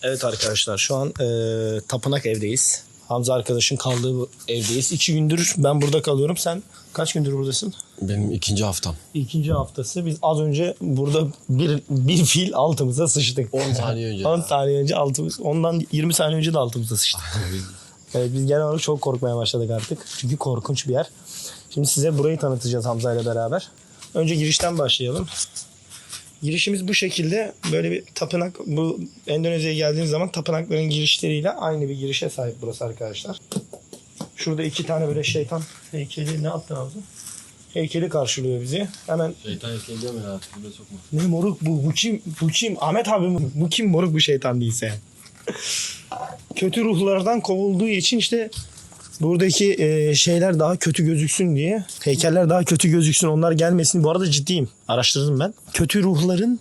Evet arkadaşlar şu an tapınak evdeyiz. Hamza arkadaşın kaldığı evdeyiz. 2 gündür ben burada kalıyorum. Sen kaç gündür buradasın? Benim ikinci haftam. İkinci haftası. Biz az önce burada bir fil altımıza sıçtık. 10 saniye önce. 10 saniye önce altımız, ondan 20 saniye önce de altımıza sıçtık. Evet, biz genel olarak çok korkmaya başladık artık. Çünkü korkunç bir yer. Şimdi size burayı tanıtacağız Hamza ile beraber. Önce girişten başlayalım. Girişimiz bu şekilde. Böyle bir tapınak. Bu Endonezya'ya geldiğiniz zaman tapınakların girişleriyle aynı bir girişe sahip burası arkadaşlar. Şurada 2 tane böyle şeytan heykeli, ne yaptın Hamza? Heykeli karşılıyor bizi. Hemen Şeytan heykeli diyor mu ya? Tribe sokma. ne moruk bu? Bu kim? Bu kim? Ahmet abi mi? Bu kim moruk bu şeytan değilse? Kötü ruhlardan kovulduğu için işte buradaki şeyler daha kötü gözüksün diye. Heykeller daha kötü gözüksün, onlar gelmesin. Bu arada ciddiyim. Araştırdım ben. Kötü ruhların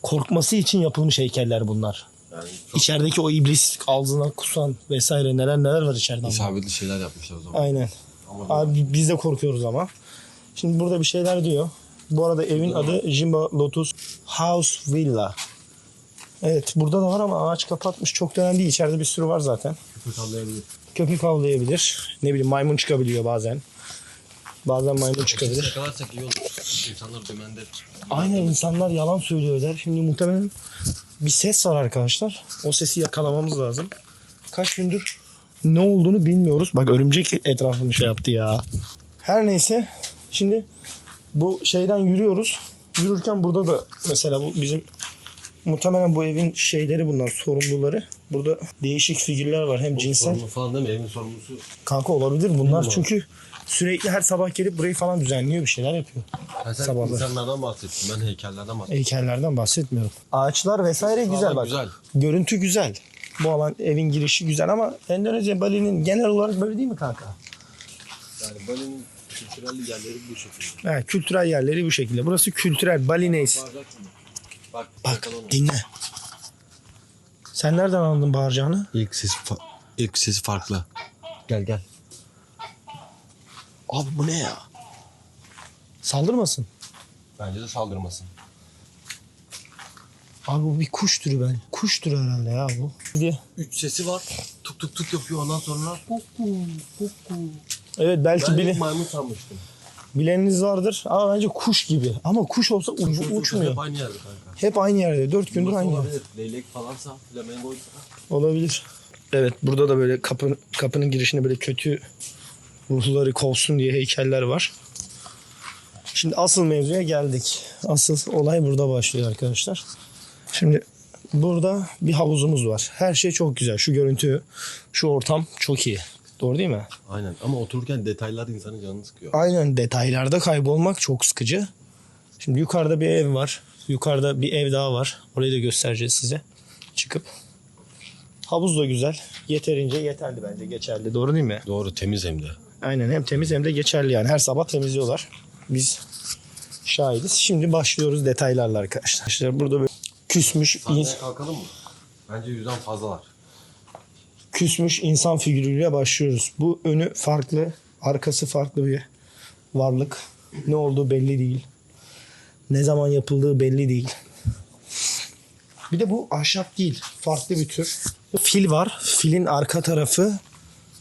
korkması için yapılmış heykeller bunlar. Yani İçerideki o iblis ağzına kusan vesaire neler neler var içeride. isabetli şeyler yapmışlar o zaman. Aynen. Ama Abi biz de korkuyoruz ama. Şimdi burada bir şeyler diyor. Bu arada evin adı Jimba Lotus House Villa. Evet, burada da var ama ağaç kapatmış. Çok da önemli değil. İçeride bir sürü var zaten. köpek avlayabilir. Köpek avlayabilir. Ne bileyim, maymun çıkabiliyor bazen. Bazen maymun çıkabilir. Yakalarsak iyi olur. İnsanlar dümende. Aynen, insanlar yalan söylüyorlar. Şimdi muhtemelen bir ses var arkadaşlar. O sesi yakalamamız lazım. Kaç gündür ne olduğunu bilmiyoruz. Bak, örümcek etrafını şey yaptı ya. Her neyse. Şimdi bu şeyden yürüyoruz. Yürürken burada da mesela bu bizim muhtemelen bu evin şeyleri, bunlar sorumluları. Burada değişik figürler var. Hem cinsel. Sorumlu falan değil mi? Evin sorumlusu. Kanka olabilir bunlar. Değil mi? Çünkü sürekli her sabah gelip burayı falan düzenliyor, bir şeyler yapıyor. Ha, sen Sabahları. insanlardan bahsettin. Ben heykellerden bahsettim. Heykellerden bahsetmiyorum. Ağaçlar vesaire güzel Valla bak. güzel. Görüntü güzel. Bu alan, evin girişi güzel ama Endonezya, Bali'nin genel olarak böyle değil mi kanka? Yani Bali'nin kültürel yerleri bu şekilde. Evet, kültürel yerleri bu şekilde. Burası kültürel. Bali neyse. Bağıracaksın. Bak. Bak bakalım. dinle. Sen nereden anladın bağıracağını? İlk sesi farklı. Gel. Abi bu ne ya? Saldırmasın. Bence de saldırmasın. Abi bu bir kuş türü ben. Kuş türü herhalde ya bu. Diye. 3 sesi var. Tuk tuk tuk yapıyor. Ondan sonra kuku. Evet, belki Ben bile, ilk maymun sanmıştım. bileniniz vardır ama bence kuş gibi. Ama kuş olsa uçmuyor. Hep aynı yerde kanka. Hep aynı yerde. 4 gündür Nasıl aynı yerde. olabilir? Leylek falansa, flamingoysa. Olabilir. Evet, burada da böyle kapının girişinde böyle kötü ruhları kovsun diye heykeller var. Şimdi asıl mevzuya geldik. Asıl olay burada başlıyor arkadaşlar. Şimdi burada bir havuzumuz var. Her şey çok güzel. Şu görüntü, şu ortam çok iyi. Doğru değil mi? Aynen ama otururken detaylar insanın canını sıkıyor. Aynen, detaylarda kaybolmak çok sıkıcı. Şimdi yukarıda bir ev var. Yukarıda bir ev daha var. Orayı da göstereceğiz size. Çıkıp. Havuz da güzel. Yeterince yeterli bence. Geçerli. Doğru değil mi? Doğru, temiz hem de. Aynen, hem temiz hem de geçerli yani. Her sabah temizliyorlar. Biz şahidiz. Şimdi başlıyoruz detaylarla arkadaşlar. Burada böyle Sahneye kalkalım mı? Bence 100'den fazlalar. küsmüş insan figürüyle başlıyoruz. Bu önü farklı, arkası farklı bir varlık. Ne olduğu belli değil. Ne zaman yapıldığı belli değil. Bir de bu ahşap değil. Farklı bir tür. Fil var. Filin arka tarafı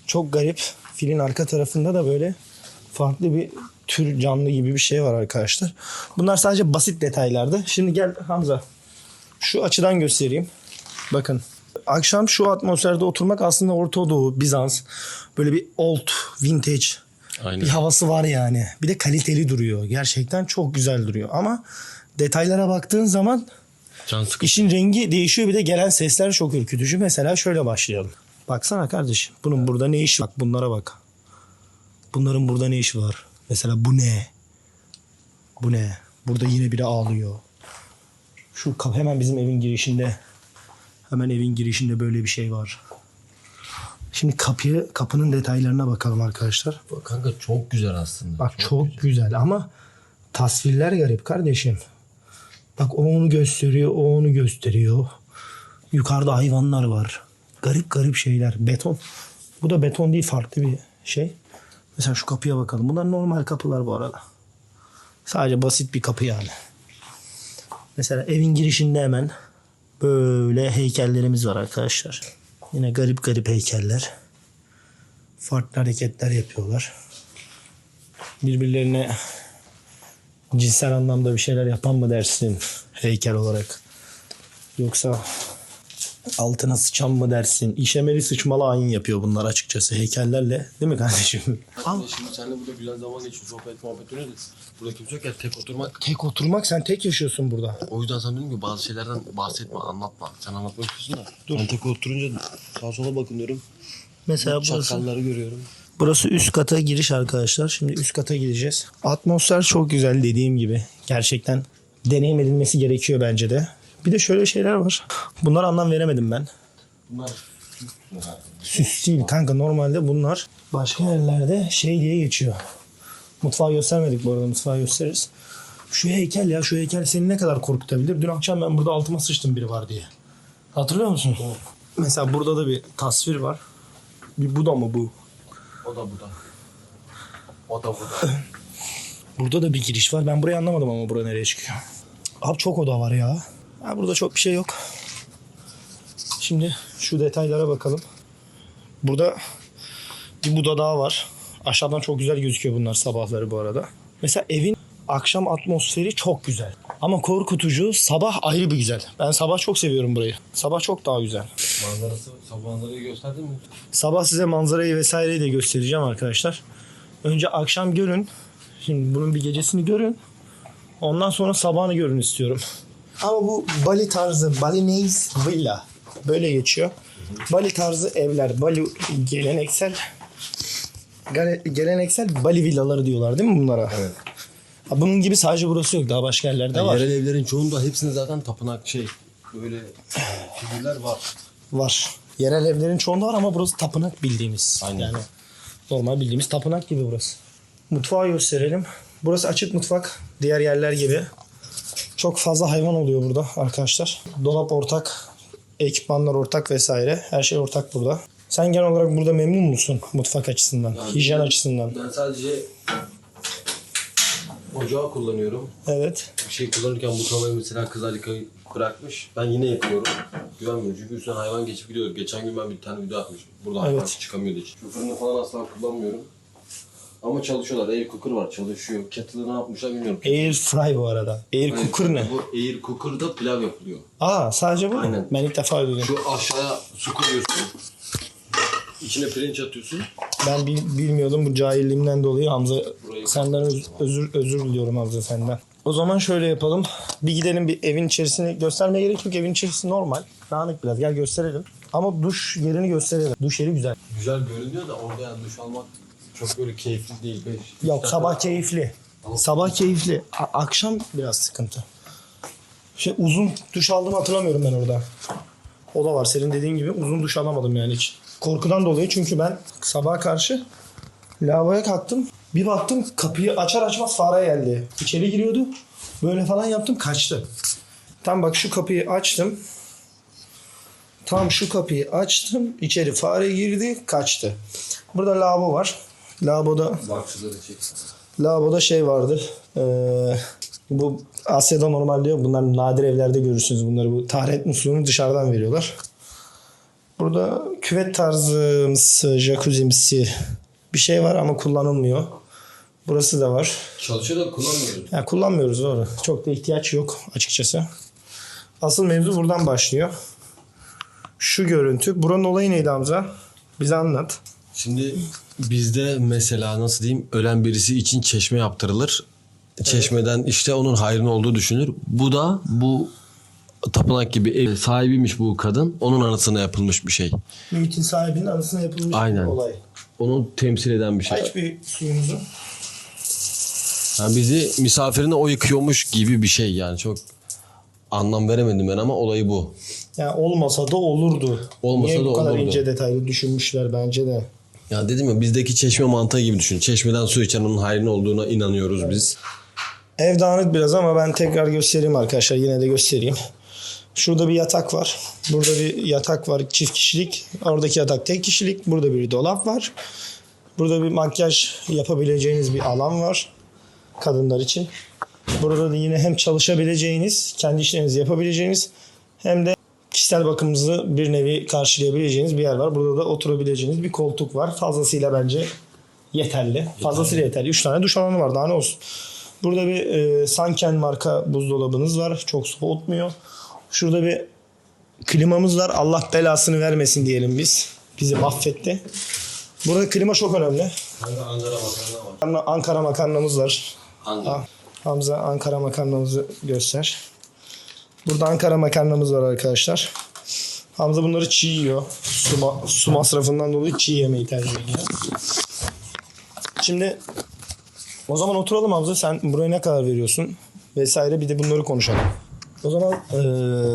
çok garip. Filin arka tarafında da böyle farklı bir tür canlı gibi bir şey var arkadaşlar. Bunlar sadece basit detaylardı. Şimdi gel Hamza. Şu açıdan göstereyim. Bakın. Akşam şu atmosferde oturmak aslında Orta Doğu, Bizans. Böyle bir old, vintage Aynen. bir havası var yani. Bir de kaliteli duruyor. Gerçekten çok güzel duruyor. Ama detaylara baktığın zaman Can sıkıntı. işin rengi değişiyor. Bir de gelen sesler çok ürkütücü. Mesela şöyle başlayalım. Baksana kardeşim. Bunun burada ne işi var? Bak bunlara bak. Bunların burada ne işi var? Mesela bu ne? Bu ne? Burada yine biri ağlıyor. Şu hemen bizim evin girişinde. Hemen evin girişinde böyle bir şey var. Şimdi kapının detaylarına bakalım arkadaşlar. Bak kanka çok güzel aslında. Bak çok güzel ama tasvirler garip kardeşim. Bak o onu gösteriyor, o onu gösteriyor. Yukarıda hayvanlar var. Garip garip şeyler. Beton. Bu da beton değil, farklı bir şey. Mesela şu kapıya bakalım. Bunlar normal kapılar bu arada. Sadece basit bir kapı yani. Mesela evin girişinde hemen Böyle heykellerimiz var arkadaşlar. Yine garip garip heykeller. Farklı hareketler yapıyorlar. Birbirlerine cinsel anlamda bir şeyler yapan mı dersin heykel olarak? Yoksa altına sıçan mı dersin? İşemeli sıçmalı ayin yapıyor bunlar açıkçası heykellerle. Değil mi kardeşim? Şimdi seninle burada güzel zaman geçiyor. Sohbet muhabbet öyle. Burada kimse yok ya, tek oturmak. Tek oturmak, sen tek yaşıyorsun burada. O yüzden sen dedim ki bazı şeylerden bahsetme, anlatma. Sen anlatmak istiyorsun da. Dur. Ben tek oturunca sağa sola bakınıyorum. Mesela burası, Çakalları görüyorum. burası üst kata giriş arkadaşlar. Şimdi üst kata gideceğiz. Atmosfer çok güzel dediğim gibi. Gerçekten deneyim edilmesi gerekiyor bence de. Bir de şöyle şeyler var. Bunlara anlam veremedim ben. Bunlar Süs değil kanka, normalde bunlar başka yerlerde şey diye geçiyor. Mutfağı göstermedik bu arada, mutfağı gösteririz. Şu heykel ya, şu heykel seni ne kadar korkutabilir? Dün akşam ben burada altıma sıçtım biri var diye. Hatırlıyor musun? Mesela burada da bir tasvir var. Bir bu da mı bu? o da bu da. O da bu da. Burada da bir giriş var. Ben burayı anlamadım ama bura nereye çıkıyor? Abi çok oda var ya. Ha, burada çok bir şey yok. Şimdi şu detaylara bakalım. Burada bir Buda daha var. Aşağıdan çok güzel gözüküyor bunlar sabahları bu arada. Mesela evin akşam atmosferi çok güzel. Ama korkutucu, sabah ayrı bir güzel. Ben sabah çok seviyorum burayı. Sabah çok daha güzel. Manzarası, sabah manzarayı gösterdin mi? Sabah size manzarayı vesaireyi de göstereceğim arkadaşlar. Önce akşam görün. Şimdi bunun bir gecesini görün. Ondan sonra sabahını görün istiyorum. Ama bu Bali tarzı, Balinese villa böyle geçiyor. Bali tarzı evler, Bali geleneksel Bali villaları diyorlar değil mi bunlara? Evet. Bunun gibi sadece burası yok, daha başka yerlerde var. Yerel evlerin çoğunda hepsinde zaten tapınak böyle figürler var. Var. Yerel evlerin çoğunda var ama burası tapınak bildiğimiz. Aynen. Yani normal bildiğimiz tapınak gibi burası. Mutfağı gösterelim. Burası açık mutfak. Diğer yerler gibi. Çok fazla hayvan oluyor burada arkadaşlar. Dolap ortak, ekipmanlar ortak vesaire. Her şey ortak burada. Sen genel olarak burada memnun musun mutfak açısından, hijyen açısından? Ben sadece ocağı kullanıyorum. Evet. Bir şey kullanırken bu tavayı mesela kız Alika'yı bırakmış. Ben yine yakıyorum. Güvenmiyorum çünkü üstünden hayvan geçip gidiyor. Geçen gün ben bir tane video atmıştım. Burada hayvan Evet. çıkamıyordu hiç. Şu fırını falan asla kullanmıyorum. Ama çalışıyorlar. Air cooker var, çalışıyor. Kettle'ı ne yapmışlar bilmiyorum. Air fry bu arada. Air cooker ne? Bu air cooker'da pilav yapılıyor. Aa, sadece bu mu? Aynen. Ben ilk defa duydum. Şu aşağıya su koyuyorsun. İçine pirinç atıyorsun. Ben bilmiyordum, bu cahilliğimden dolayı Hamza. Burayı- Senden özür diliyorum Hamza, senden. O zaman şöyle yapalım. Bir gidelim, bir evin içerisini göstermeye gerek yok. Evin içerisi normal. Dağınık biraz. Gel gösterelim. Ama duş yerini gösterelim. Duş yeri güzel. Güzel görünüyor da orada yani duş almak çok böyle keyifli değil. Yok, sabah keyifli. Sabah keyifli. Akşam biraz sıkıntı. Uzun duş aldım hatırlamıyorum ben orada. O da var. Senin dediğin gibi uzun duş alamadım yani hiç. Korkudan dolayı, çünkü ben sabaha karşı lavaboya kalktım. Bir baktım kapıyı açar açmaz fare geldi. İçeri giriyordu. Böyle falan yaptım, kaçtı. Tam bak şu kapıyı açtım. Tam şu kapıyı açtım. İçeri fare girdi, kaçtı. Burada lavabo var. Lavaboda şey vardı. Bu Asya'da normal diyor. Bunlar nadir evlerde görürsünüz bunları. Bu taharet musluğunu dışarıdan veriyorlar. Burada küvet tarzımsı, jacuzzi'msi bir şey var ama kullanılmıyor. Burası da var. Çalışıyor da kullanmıyoruz. Yani kullanmıyoruz, doğru. Çok da ihtiyaç yok açıkçası. Asıl mevzu buradan başlıyor. Şu görüntü. Buranın olayı neydi Hamza? Bize anlat. Şimdi bizde mesela nasıl diyeyim, ölen birisi için çeşme yaptırılır. Çeşmeden işte onun hayrına olduğu düşünülür. Bu da bu tapınak gibi ev sahibiymiş bu kadın. Onun anısına yapılmış bir şey. Mülkün sahibinin anısına yapılmış Aynen. bir olay. Onu temsil eden bir şey. Aç bir suyumuzu. Yani bizi misafirine o yıkıyormuş gibi bir şey yani. Çok anlam veremedim ben ama olayı bu. Yani olmasa da olurdu. Olmasa Niye da bu kadar olurdu. ince detaylı düşünmüşler bence de. Ya dedim ya, bizdeki çeşme mantığı gibi düşün. Çeşmeden su içen onun hayrına olduğuna inanıyoruz biz. Ev dağınık biraz ama ben tekrar göstereyim arkadaşlar. Yine de göstereyim. Şurada bir yatak var. Burada bir yatak var, çift kişilik. Oradaki yatak tek kişilik. Burada bir dolap var. Burada bir makyaj yapabileceğiniz bir alan var. Kadınlar için. Burada da yine hem çalışabileceğiniz, kendi işlerinizi yapabileceğiniz, hem de kişisel bakımınızı bir nevi karşılayabileceğiniz bir yer var. Burada da oturabileceğiniz bir koltuk var. Fazlasıyla bence yeterli. Fazlasıyla yeterli. 3 tane duş alanı var. Daha ne olsun. Burada bir Sanken marka buzdolabınız var. Çok soğutmuyor. Şurada bir klimamız var. Allah belasını vermesin diyelim biz. Bizi mahvetti. Burada klima çok önemli. Ankara makarnamız var. Hamza Ankara makarnamızı göster. Burada Ankara makarnamız var arkadaşlar. Hamza bunları çiğ yiyor. Su masrafından dolayı çiğ yemeyi tercih ediyor. Şimdi o zaman oturalım Hamza. Sen buraya ne kadar veriyorsun? Vesaire, bir de bunları konuşalım. O zaman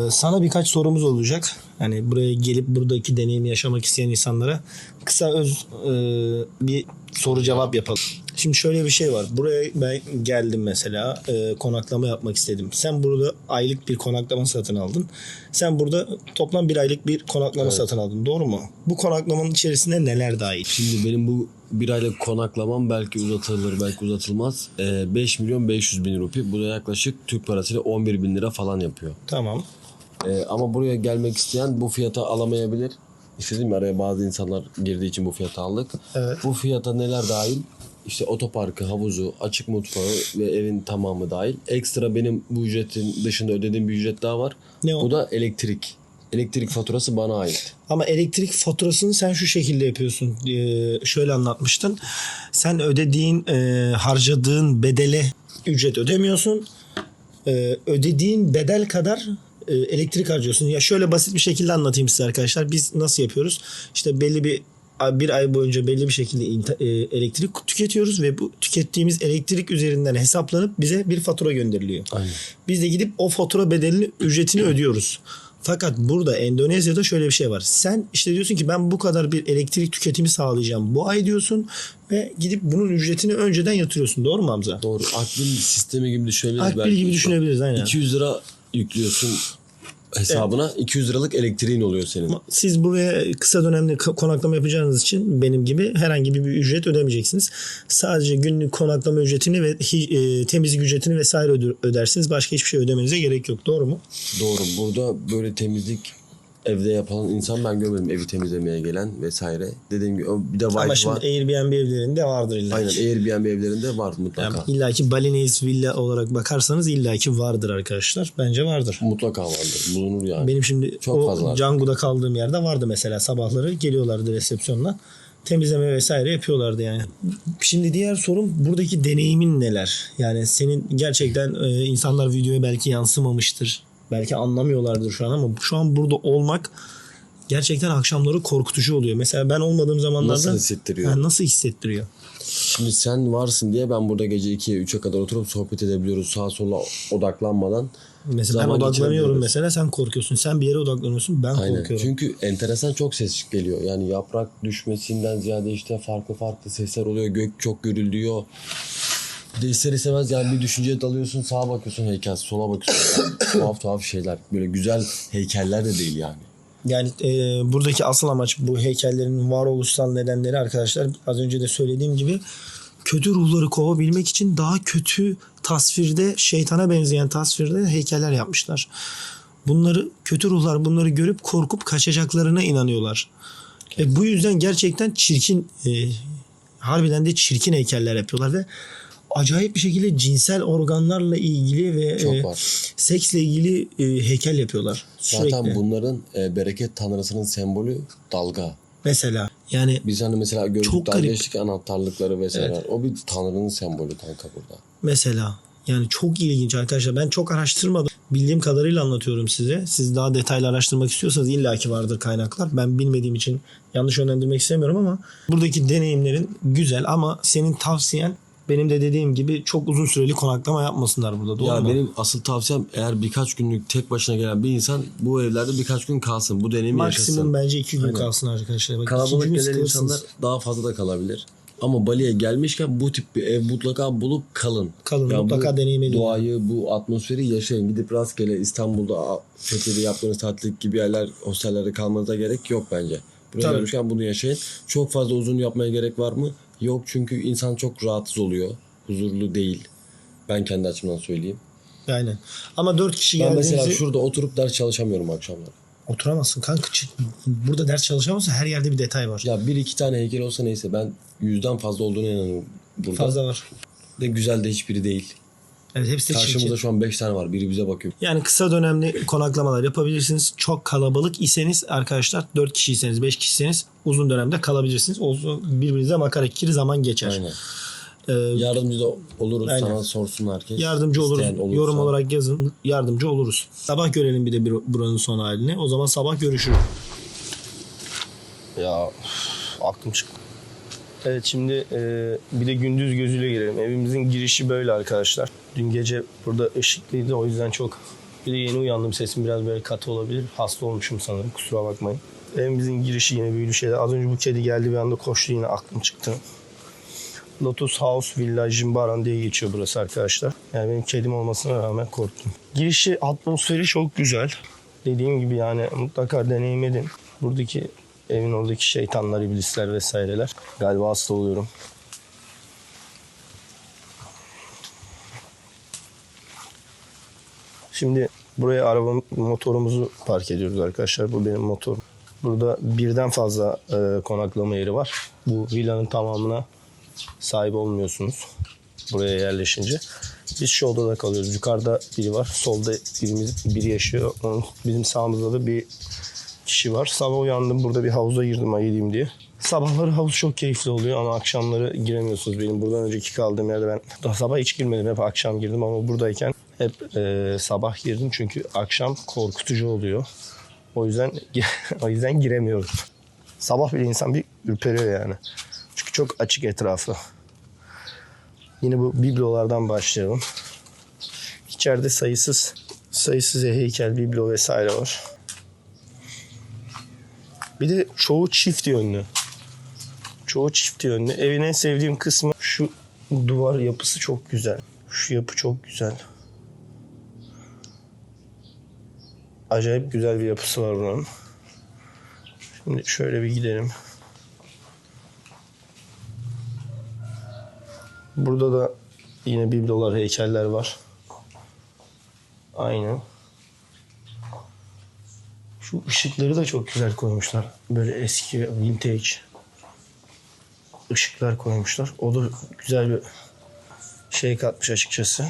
sana birkaç sorumuz olacak. Hani buraya gelip buradaki deneyimi yaşamak isteyen insanlara kısa bir soru cevap yapalım. Şimdi şöyle bir şey var. Buraya ben geldim mesela, konaklama yapmak istedim. Sen burada aylık bir konaklama satın aldın. Sen burada toplam bir aylık bir konaklama satın aldın. Doğru mu? Bu konaklamanın içerisinde neler dahil? Şimdi benim bu bir aylık konaklamam belki uzatılır belki uzatılmaz. 5.500.000 rupi. Bu da yaklaşık Türk parasıyla 11.000 lira falan yapıyor. Tamam. Ama buraya gelmek isteyen bu fiyata alamayabilir. İşte değil mi? Araya bazı insanlar girdiği için bu fiyata aldık. Evet. Bu fiyata neler dahil? İşte otoparkı, havuzu, açık mutfağı ve evin tamamı dahil. Ekstra benim bu ücretin dışında ödediğim bir ücret daha var. Ne o? Bu da elektrik. Elektrik faturası bana ait. Ama elektrik faturasını sen şu şekilde yapıyorsun. Şöyle anlatmıştın. Sen harcadığın bedele ücret ödemiyorsun. Ödediğin bedel kadar elektrik harcıyorsun. Ya şöyle basit bir şekilde anlatayım size arkadaşlar. Biz nasıl yapıyoruz? İşte belli bir ay boyunca belli bir şekilde elektrik tüketiyoruz ve bu tükettiğimiz elektrik üzerinden hesaplanıp bize bir fatura gönderiliyor. Aynen. Biz de gidip o fatura bedelini, ücretini ödüyoruz. Fakat burada Endonezya'da şöyle bir şey var. Sen işte diyorsun ki ben bu kadar bir elektrik tüketimi sağlayacağım bu ay diyorsun ve gidip bunun ücretini önceden yatırıyorsun. Doğru mu Hamza? Doğru. Akbil sistemi gibi düşünebiliriz. Akbil gibi düşünebiliriz aynen. 200 lira yüklüyorsun hesabına. Evet. 200 liralık elektriğin oluyor senin. Siz buraya kısa dönemli konaklama yapacağınız için benim gibi herhangi bir ücret ödemeyeceksiniz. Sadece günlük konaklama ücretini ve temizlik ücretini vesaire ödersiniz. Başka hiçbir şey ödemenize gerek yok. Doğru mu? Doğru. Burada böyle temizlik evde yapılan insan ben görmedim, evi temizlemeye gelen vesaire. Dediğim gibi bir de Ama var. şimdi Airbnb evlerinde vardır illa. Aynen, Airbnb evlerinde var mutlaka. Yani illaki Balinese villa olarak bakarsanız illaki vardır arkadaşlar. Bence vardır. Mutlaka vardır. Bulunur yani. Benim şimdi çok fazla Canggu'da kaldığım yerde vardı mesela, sabahları geliyorlardı resepsiyonla. Temizleme vesaire yapıyorlardı yani. Şimdi diğer sorum, buradaki deneyimin neler? Yani senin gerçekten insanlar videoya belki yansımamıştır. Belki anlamıyorlardır şu an ama şu an burada olmak gerçekten akşamları korkutucu oluyor. Mesela ben olmadığım zamanlarda nasıl hissettiriyor? Yani nasıl hissettiriyor? Şimdi sen varsın diye ben burada gece 2'ye 3'e kadar oturup sohbet edebiliyoruz. Sağa sola odaklanmadan. Mesela ben odaklanıyorum mesela, sen korkuyorsun. Sen bir yere odaklanıyorsun, ben aynen. korkuyorum. Çünkü enteresan çok ses geliyor. Yani yaprak düşmesinden ziyade işte farklı sesler oluyor. Gök çok gürülüyor. De ister istemez yani bir düşünceye dalıyorsun, sağa bakıyorsun heykel, sola bakıyorsun. tuhaf şeyler. Böyle güzel heykeller de değil yani. Yani buradaki asıl amaç, bu heykellerin varoluşsal nedenleri arkadaşlar, az önce de söylediğim gibi kötü ruhları kovabilmek için daha kötü tasvirde, şeytana benzeyen tasvirde heykeller yapmışlar. Kötü ruhlar bunları görüp korkup kaçacaklarına inanıyorlar. Bu yüzden gerçekten çirkin, harbiden de çirkin heykeller yapıyorlar ve acayip bir şekilde cinsel organlarla ilgili ve seksle ilgili heykel yapıyorlar. Zaten sürekli. Bunların bereket tanrısının sembolü dalga. Mesela yani biz hani mesela gördük çok dalgaçlık anahtarlıkları vesaire. Evet. O bir tanrının sembolü kanka burada. Mesela yani çok ilginç arkadaşlar. Ben çok araştırmadım. Bildiğim kadarıyla anlatıyorum size. Siz daha detaylı araştırmak istiyorsanız illaki vardır kaynaklar. Ben bilmediğim için yanlış yönlendirmek istemiyorum ama buradaki deneyimlerin güzel, ama senin tavsiyen, benim de dediğim gibi, çok uzun süreli konaklama yapmasınlar burada. Doğru mu? Benim asıl tavsiyem, eğer birkaç günlük tek başına gelen bir insan bu evlerde birkaç gün kalsın. Bu deneyimi yaşasın. Maksimum bence 2 gün kalsın arkadaşlar. Bak, kalabalık 2 gün gelen sıkılırsınız. insanlar daha fazla da kalabilir. Ama Bali'ye gelmişken bu tip bir ev mutlaka bulup kalın. Mutlaka deneyim edin. Doğayı, bu atmosferi yaşayın. Gidip rastgele İstanbul'da, Fethiye'de yaptığınız tatil gibi yerler, hostellerde kalmanıza gerek yok bence. Buraya gelmişken bunu yaşayın. Çok fazla uzun yapmaya gerek var mı? Yok, çünkü insan çok rahatsız oluyor. Huzurlu değil. Ben kendi açımdan söyleyeyim. Aynen. Ama 4 kişi Ben geldiğinizde... mesela şurada oturup ders çalışamıyorum akşamları. Oturamazsın kanka. Burada ders çalışamazsın. Her yerde bir detay var. Ya bir iki tane heykel olsa neyse, ben 100'den fazla olduğuna inanıyorum burada. Fazla var. De güzel de hiçbiri değil. Evet, hepsi de Karşımızda çirkin. şu an 5 tane var. Biri bize bakıyor. Yani kısa dönemli konaklamalar yapabilirsiniz. Çok kalabalık iseniz arkadaşlar, 4 kişiyseniz, 5 kişiyseniz uzun dönemde kalabilirsiniz. Olsun, birbirinize bakarak zaman geçer. Aynen. Ee, Yardımcı da oluruz. Aynen. Sana sorsun herkes. Yardımcı oluruz. İsteyen olursa. Yorum olarak yazın. Yardımcı oluruz. Sabah görelim bir de buranın son halini. O zaman sabah görüşürüz. Ya aklım çıktı. Evet, şimdi bir de gündüz gözüyle girelim. Evimizin girişi böyle arkadaşlar. Dün gece burada ışıklıydı, o yüzden çok... Bir de yeni uyandım, sesim biraz böyle katı olabilir. Hasta olmuşum sanırım, kusura bakmayın. Evimizin girişi yine büyülü şeyler. Az önce bu kedi geldi, bir anda koştu, yine aklım çıktı. Lotus House Villa Jimbaran diye geçiyor burası arkadaşlar. Yani benim kedim olmasına rağmen korktum. Girişi, atmosferi çok güzel. Dediğim gibi yani mutlaka deneyim edin. Buradaki evin oradaki şeytanlar, iblisler vesaireler. Galiba hasta oluyorum. Şimdi buraya motorumuzu park ediyoruz arkadaşlar. Bu benim motorum. Burada birden fazla konaklama yeri var. Bu villanın tamamına sahip olmuyorsunuz buraya yerleşince. Biz şu odada kalıyoruz. Yukarıda biri var. Solda biri yaşıyor. Bizim sağımızda da bir kişi var. Sabah uyandım. Burada bir havuza girdim ayılayım diye. Sabahları havuz çok keyifli oluyor ama akşamları giremiyorsunuz. Benim buradan önceki kaldığım yerde ben daha sabah hiç girmedim. Hep akşam girdim ama buradayken hep sabah girdim. Çünkü akşam korkutucu oluyor. O yüzden giremiyorum. Sabah bile insan bir ürperiyor yani. Çünkü çok açık etrafı. Yine bu biblolardan başlayalım. İçeride sayısız heykel, biblo vesaire var. Bir de çoğu çift yönlü. Evin en sevdiğim kısmı şu duvar yapısı çok güzel. Şu yapı çok güzel. Acayip güzel bir yapısı var buranın. Şimdi şöyle bir gidelim. Burada da yine biblolar, heykeller var. Aynen. Şu ışıkları da çok güzel koymuşlar. Böyle eski, vintage ışıklar koymuşlar. O da güzel bir şey katmış açıkçası.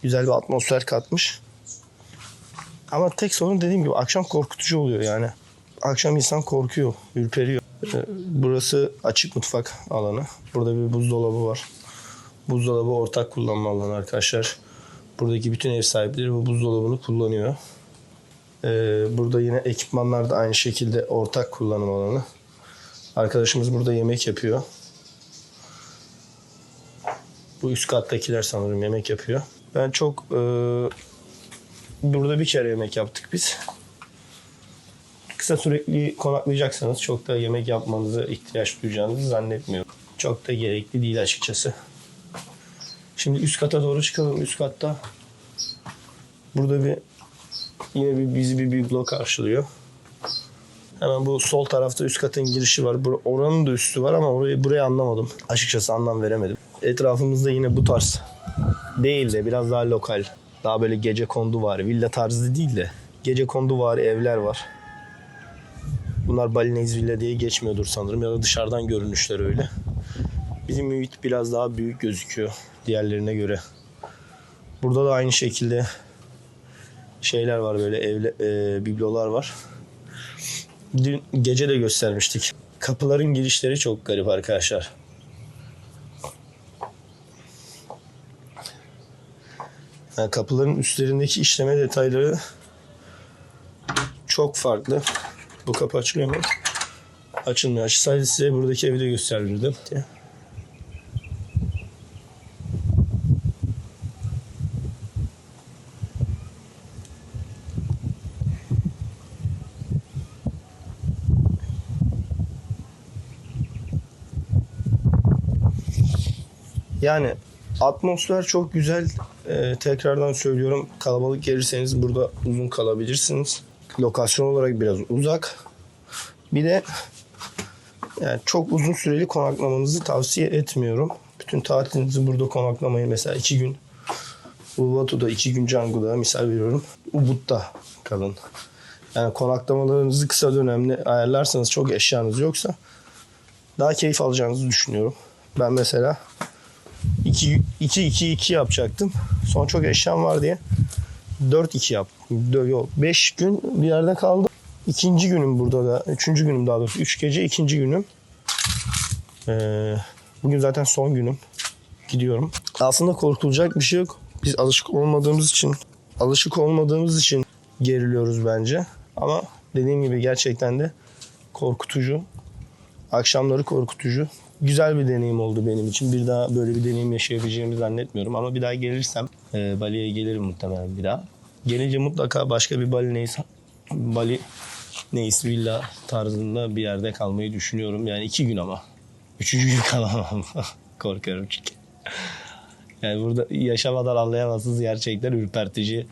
Güzel bir atmosfer katmış. Ama tek sorun dediğim gibi akşam korkutucu oluyor yani. Akşam insan korkuyor, ürperiyor. Burası açık mutfak alanı. Burada bir buzdolabı var. Buzdolabı ortak kullanma alanı arkadaşlar. Buradaki bütün ev sahipleri bu buzdolabını kullanıyor. Burada yine ekipmanlar da aynı şekilde ortak kullanım alanı. Arkadaşımız burada yemek yapıyor. Bu üst kattakiler sanırım yemek yapıyor. Ben çok burada bir kere yemek yaptık biz. Kısa sürekli konaklayacaksanız çok da yemek yapmanıza ihtiyaç duyacağınızı zannetmiyorum. Çok da gerekli değil açıkçası. Şimdi üst kata doğru çıkalım. Üst katta burada bizi bir biblo karşılıyor. Hemen bu sol tarafta üst katın girişi var. Oranın da üstü var ama burayı anlamadım. Açıkçası anlam veremedim. Etrafımızda yine bu tarz değil de biraz daha lokal. Daha böyle gecekondu var. Villa tarzı değil de gecekondu var evler var. Bunlar Balinese Villa diye geçmiyordur sanırım ya da dışarıdan görünüşler öyle. Bizim mühit biraz daha büyük gözüküyor diğerlerine göre. Burada da aynı şekilde şeyler var, böyle biblolar var. Dün gece de göstermiştik. Kapıların girişleri çok garip arkadaşlar. Yani kapıların üstlerindeki işleme detayları çok farklı. Bu kapı açılıyor mu? Açılmıyor. Açılsaydı size buradaki evi de gösterirdim. Yani atmosfer çok güzel. Tekrardan söylüyorum, kalabalık gelirseniz burada uzun kalabilirsiniz. Lokasyon olarak biraz uzak. Bir de yani çok uzun süreli konaklamanızı tavsiye etmiyorum. Bütün tatilinizi burada konaklamayın. Mesela 2 gün Uluwatu'da, 2 gün Canggu'da misal veriyorum. Ubud'da kalın. Yani konaklamalarınızı kısa dönemli ayarlarsanız, çok eşyanız yoksa daha keyif alacağınızı düşünüyorum. Ben mesela 2-2-2 yapacaktım. Sonra çok eşyam var diye 4-2 yaptım. 5 gün bir yerde kaldım. İkinci günüm burada da. Üçüncü günüm daha doğrusu. 3 gece ikinci günüm. Bugün zaten son günüm. Gidiyorum. Aslında korkulacak bir şey yok. Biz alışık olmadığımız için geriliyoruz bence. Ama dediğim gibi gerçekten de korkutucu. Akşamları korkutucu. Güzel bir deneyim oldu benim için. Bir daha böyle bir deneyim yaşayabileceğimi zannetmiyorum. Ama bir daha gelirsem Bali'ye gelirim muhtemelen bir daha. Gelince mutlaka başka bir Bali neyse villa tarzında bir yerde kalmayı düşünüyorum. Yani 2 gün ama. 3. gün kalamam. Korkarım çünkü. Yani burada yaşamadan anlayamazsınız, gerçekten ürpertici,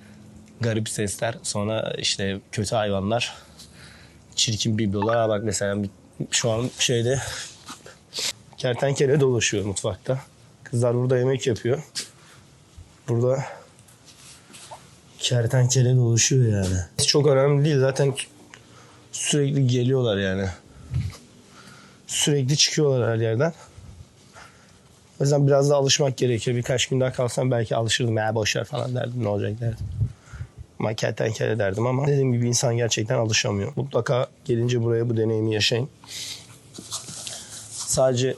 garip sesler. Sonra işte kötü hayvanlar, çirkin biblolar. Ha bak mesela şu an şeyde kertenkele dolaşıyor mutfakta. Kızlar burada yemek yapıyor. Burada kertenkele dolaşıyor yani. Çok önemli değil zaten, sürekli geliyorlar yani. Sürekli çıkıyorlar her yerden. O yüzden biraz da alışmak gerekiyor. Birkaç gün daha kalsam belki alışırdım. Ya boşver falan derdim, ne olacak derdim. Ama kertenkele derdim ama dediğim gibi insan gerçekten alışamıyor. Mutlaka gelince buraya bu deneyimi yaşayın. Sadece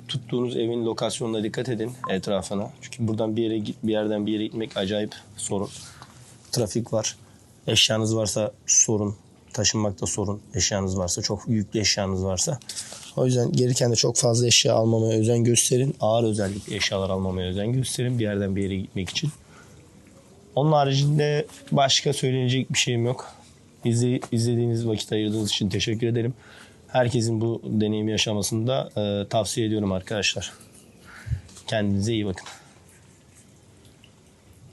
tuttuğunuz evin lokasyonuna dikkat edin, etrafına. Çünkü buradan bir yerden bir yere gitmek acayip sorun. Trafik var. Eşyanız varsa sorun. Taşınmakta sorun. Eşyanız varsa, çok yüklü eşyanız varsa. O yüzden gelirken de çok fazla eşya almamaya özen gösterin. Ağır özellikle eşyalar almamaya özen gösterin bir yerden bir yere gitmek için. Onun haricinde başka söylenecek bir şeyim yok. İzlediğiniz, vakit ayırdığınız için teşekkür ederim. Herkesin bu deneyimi yaşamasını da tavsiye ediyorum arkadaşlar. Kendinize iyi bakın.